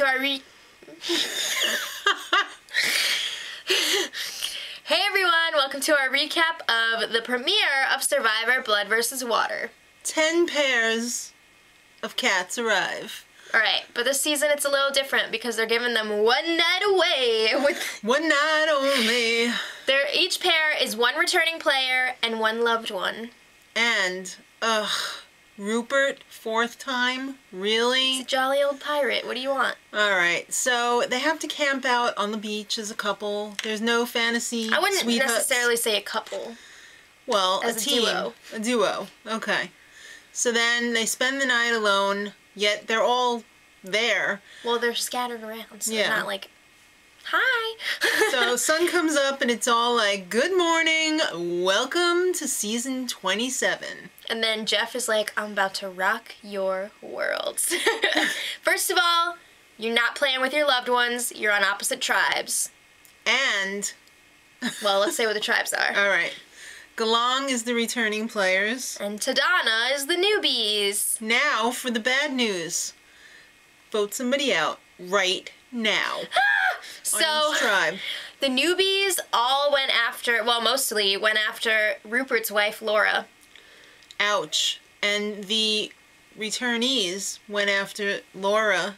our Hey everyone, welcome to our recap of the premiere of Survivor Blood vs. Water. 10 pairs of cats arrive. Alright, but this season it's a little different because they're giving them one night away with... One night only. Each pair is one returning player and one loved one. And, Rupert, 4th time? Really? He's a jolly old pirate. What do you want? Alright, so they have to camp out on the beach as a couple. There's no fantasy I wouldn't sweet necessarily huts. say a couple. Well, as a team. Duo. A duo. Okay. So then they spend the night alone, yet they're all there. Well, they're scattered around, so Yeah. they're not like, hi. So sun comes up and it's all like, good morning, welcome to season 27. And then Jeff is like, I'm about to rock your worlds. First of all, you're not playing with your loved ones. You're on opposite tribes. And... Well, let's say what the tribes are. Alright. Galong is the returning players. And Tadana is the newbies. Now for the bad news. Vote somebody out right now. So, on each tribe. The newbies all went after, well, mostly went after Rupert's wife, Laura. Ouch. And the returnees went after Laura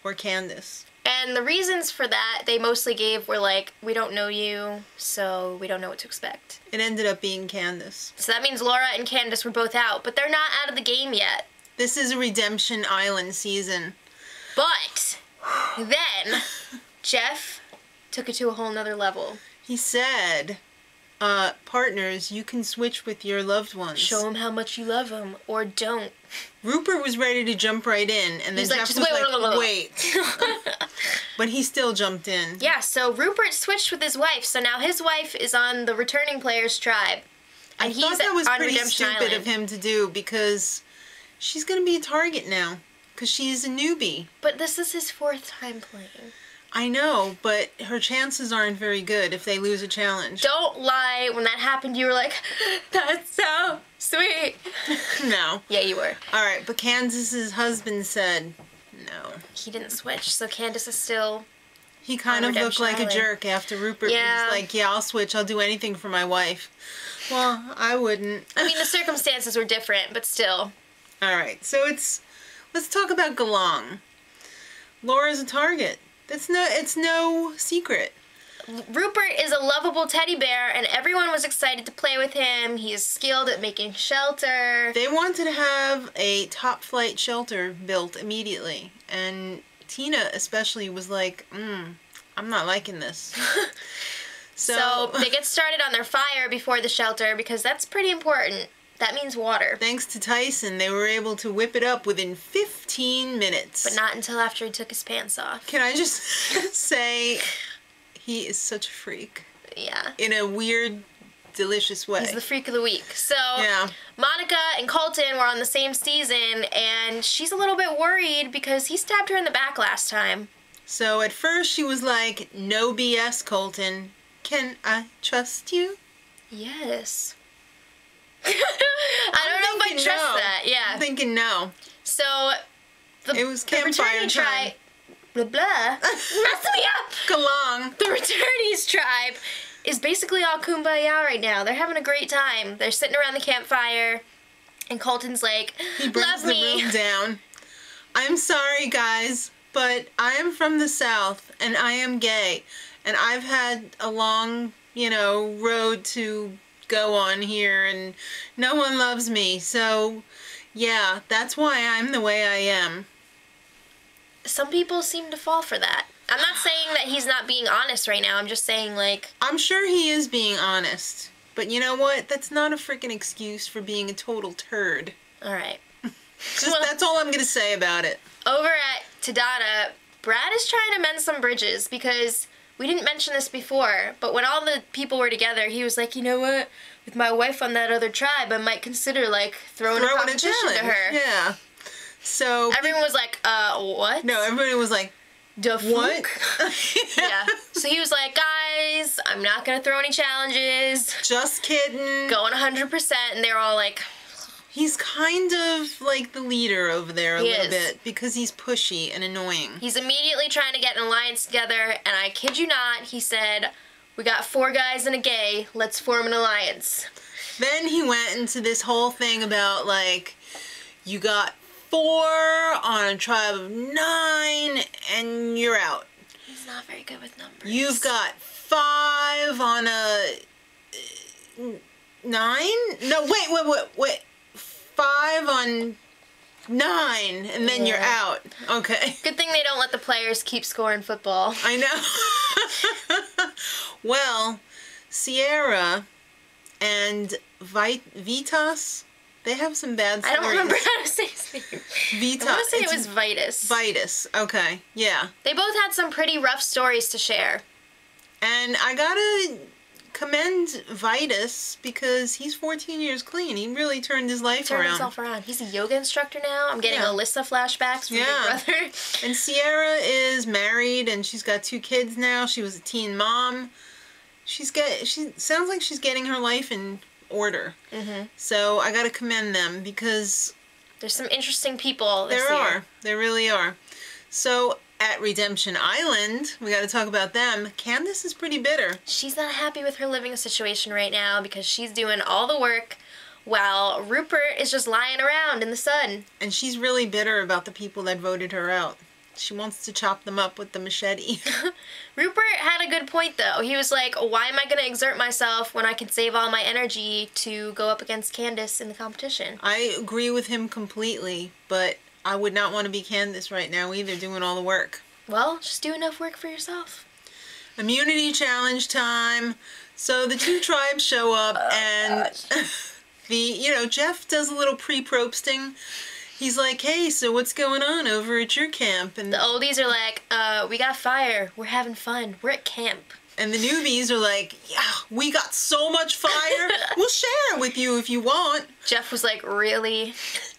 or Candace. And the reasons for that they mostly gave were like, we don't know you, so we don't know what to expect. It ended up being Candace. So that means Laura and Candace were both out, but they're not out of the game yet. This is a Redemption Island season. But then Jeff took it to a whole nother level. He said, partners, you can switch with your loved ones. Show them how much you love them, or don't. Rupert was ready to jump right in, and then He's like, Jeff just was wait, like, wait. But he still jumped in. Yeah, so Rupert switched with his wife, so now his wife is on the returning player's tribe. And I thought that was on pretty Redemption stupid Island. of him to do, because she's going to be a target now, because she's a newbie. But this is his 4th time playing. I know, but her chances aren't very good if they lose a challenge. Don't lie, when that happened you were like, that's so sweet. No. Yeah, you were. Alright, but Candace's husband said no. He didn't switch, so Candace is still... He kind of looked like a jerk after Rupert was like, yeah, I'll switch, I'll do anything for my wife. Well, I wouldn't. I mean, the circumstances were different, but still. Alright, so let's talk about Galong. Laura's a target. It's no secret. Rupert is a lovable teddy bear, and everyone was excited to play with him. He is skilled at making shelter. They wanted to have a top-flight shelter built immediately, and Tina especially was like, I'm not liking this. So they get started on their fire before the shelter, because that's pretty important. That means water. Thanks to Tyson, they were able to whip it up within 15 minutes. But not until after he took his pants off. Can I just say, he is such a freak. Yeah. In a weird, delicious way. He's the freak of the week. So, yeah. Monica and Colton were on the same season, and she's a little bit worried because he stabbed her in the back last time. So at first she was like, no BS, Colton. Can I trust you? Yes. I don't know if I trust that. Yeah. I'm thinking no. So it was campfire time. Blah blah. Mess me up. Galong. The returnees tribe is basically all kumbaya right now. They're having a great time. They're sitting around the campfire, and Colton's like, he brings "Love the me." room down. I'm sorry, guys, but I am from the South and I am gay, and I've had a long, road to go on here, and no one loves me, so yeah, that's why I'm the way I am. Some people seem to fall for that. I'm not saying that he's not being honest right now, I'm just saying, like... I'm sure he is being honest, but you know what? That's not a freaking excuse for being a total turd. Alright. That's all I'm gonna say about it. Over at Tadana, Brad is trying to mend some bridges, because... We didn't mention this before, but when all the people were together, he was like, you know what? With my wife on that other tribe, I might consider, like, throwing a competition to her. Yeah. So... Everyone was like, what? No, everybody was like, what? Yeah. So he was like, guys, I'm not going to throw any challenges. Just kidding. Going 100%. And they were all like... He's kind of like the leader over there a He little is. bit because he's pushy and annoying. He's immediately trying to get an alliance together, and I kid you not, he said, "We got 4 guys and a gay, let's form an alliance." Then he went into this whole thing about, like, you got 4 on a tribe of 9, and you're out. He's not very good with numbers. You've got 5 on a 9? No, wait. 5 on 9, and then you're out. Okay. Good thing they don't let the players keep scoring football. I know. Well, Sierra and Vitas, they have some bad stories. I don't remember how to say his name. Vitas. I want to say it was Vitus. Vitus. Okay. Yeah. They both had some pretty rough stories to share. And I gotta commend Vitus because he's 14 years clean. He really turned his life Turned around. himself around. He's a yoga instructor now. I'm getting Yeah. Alyssa flashbacks from Yeah. Big Brother. And Sierra is married and she's got 2 kids now. She was a teen mom. She sounds like she's getting her life in order. Mm-hmm. So I gotta commend them because There's some interesting people this there year. are. There really are. So at Redemption Island, we gotta talk about them. Candace is pretty bitter. She's not happy with her living situation right now because she's doing all the work while Rupert is just lying around in the sun. And she's really bitter about the people that voted her out. She wants to chop them up with the machete. Rupert had a good point though. He was like, why am I going to exert myself when I can save all my energy to go up against Candace in the competition? I agree with him completely, but I would not want to be Candace right now either, doing all the work. Well, just do enough work for yourself. Immunity challenge time. So the 2 tribes show up and Jeff does a little pre-propsting. He's like, hey, so what's going on over at your camp? And The oldies are like, we got fire. We're having fun. We're at camp. And the newbies are like, yeah, we got so much fire. We'll share it with you if you want. Jeff was like, really?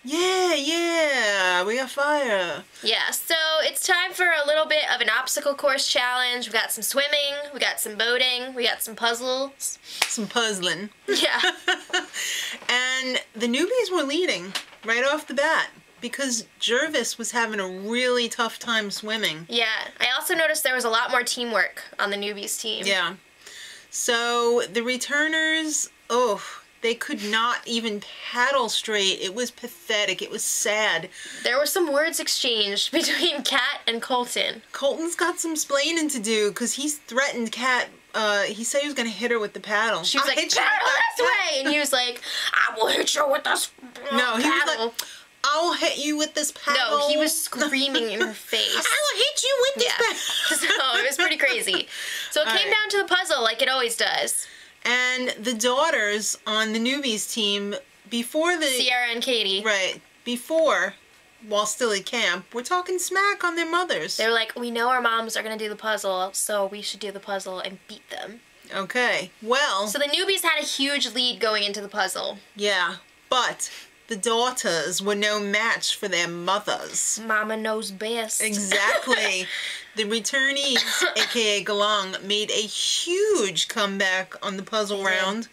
Yeah, we got fire. Yeah, so it's time for a little bit of an obstacle course challenge. We got some swimming, we got some boating, we got some puzzles. Some puzzling. Yeah. And the newbies were leading right off the bat because Jervis was having a really tough time swimming. Yeah, I also noticed there was a lot more teamwork on the newbies team. Yeah. So the returners, they could not even paddle straight. It was pathetic. It was sad. There were some words exchanged between Kat and Colton. Colton's got some splaining to do because he's threatened Kat. He said he was going to hit her with the paddle. She was I'll like, hit you paddle with this that way! And he was like, I will hit you with this No, he was paddle. like, I'll hit you with this paddle. No, he was screaming in her face. I will hit you with this paddle. So it was pretty crazy. So it came down to the puzzle like it always does. And the daughters on the newbies team, before the... Sierra and Katie. Right. Before, while still at camp, were talking smack on their mothers. They were like, we know our moms are going to do the puzzle, so we should do the puzzle and beat them. Okay. Well... So the newbies had a huge lead going into the puzzle. Yeah. But the daughters were no match for their mothers. Mama knows best. Exactly. The returnees, aka Galang, made a huge comeback on the puzzle round,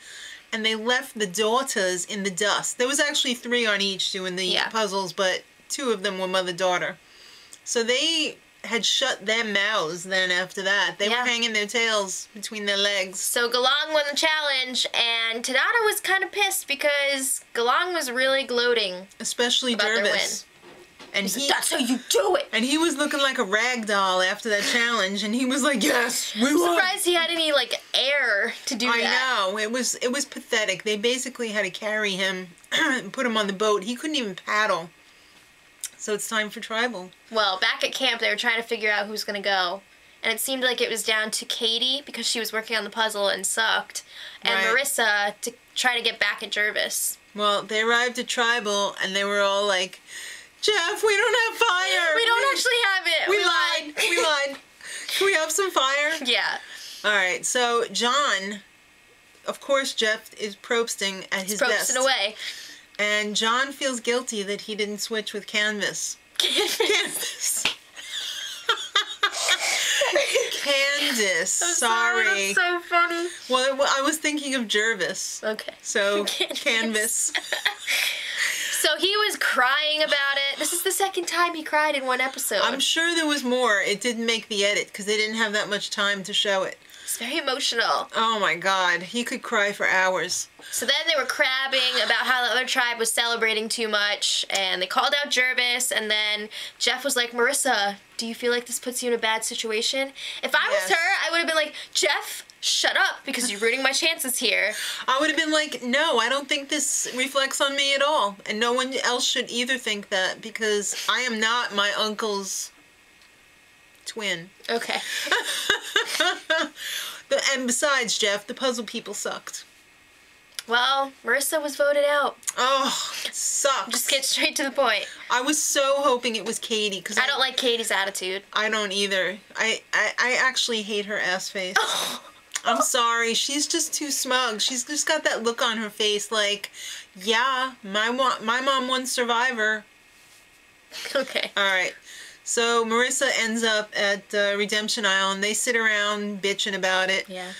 and they left the daughters in the dust. There was actually 3 on each doing the puzzles, but 2 of them were mother-daughter. So they had shut their mouths then after that. They were hanging their tails between their legs. So Galang won the challenge, and Tadana was kind of pissed because Galang was really gloating. Especially about Jervis. their win. And He's like, that's how you do it! And he was looking like a rag doll after that challenge, and he was like, yes, we I'm won. surprised he had any, like, air to do that. I know. It was pathetic. They basically had to carry him and put him on the boat. He couldn't even paddle. So it's time for tribal. Well, back at camp, they were trying to figure out who's going to go. And it seemed like it was down to Katie, because she was working on the puzzle and sucked, and Marissa to try to get back at Jervis. Well, they arrived at tribal, and they were all like, Jeff, we don't have fire. We don't actually have it. We lied. We lied. Can we have some fire? Yeah. All right. So John, of course, Jeff is propsting at his best. Propsting away. And John feels guilty that he didn't switch with Canvas. Canvas. Candace. I'm sorry. That's so funny. Well, I was thinking of Jervis. Okay. So, Canvas. So he was crying about it. This is the second time he cried in one episode. I'm sure there was more. It didn't make the edit because they didn't have that much time to show it. It's very emotional. Oh my God, he could cry for hours. So then they were crabbing about how the other tribe was celebrating too much, and they called out Jervis, and then Jeff was like, Marissa, do you feel like this puts you in a bad situation? If I was her, I would have been like, Jeff, shut up, because you're ruining my chances here. I would have been like, no, I don't think this reflects on me at all. And no one else should either think that, because I am not my uncle's twin. Okay. And besides, Jeff, the puzzle people sucked. Well, Marissa was voted out. Oh, it sucks. Just get straight to the point. I was so hoping it was Katie, because I don't like Katie's attitude. I don't either. I actually hate her ass face. I'm sorry. She's just too smug. She's just got that look on her face like, yeah, my mom won Survivor. Okay. All right. So Marissa ends up at Redemption Island. They sit around bitching about it. Yeah.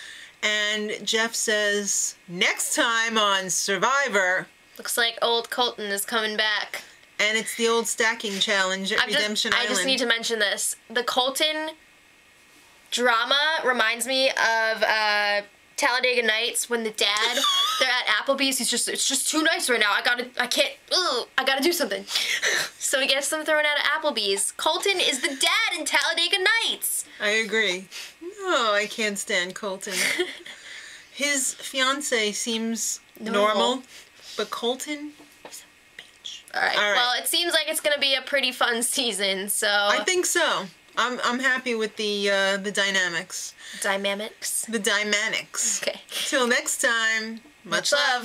And Jeff says, next time on Survivor. Looks like old Colton is coming back. And it's the old stacking challenge at Redemption Island. I just need to mention this. The Colton drama reminds me of Talladega Nights when the dad, they're at Applebee's. It's just too nice right now. I gotta do something. So he gets them thrown out of Applebee's. Colton is the dad in Talladega Nights. I agree. No, I can't stand Colton. His fiance seems normal, but Colton is a bitch. All right. Well, it seems like it's gonna be a pretty fun season. So I think so. I'm happy with the dynamics. Dynamics. The dynamics. Okay. Till next time. Much love.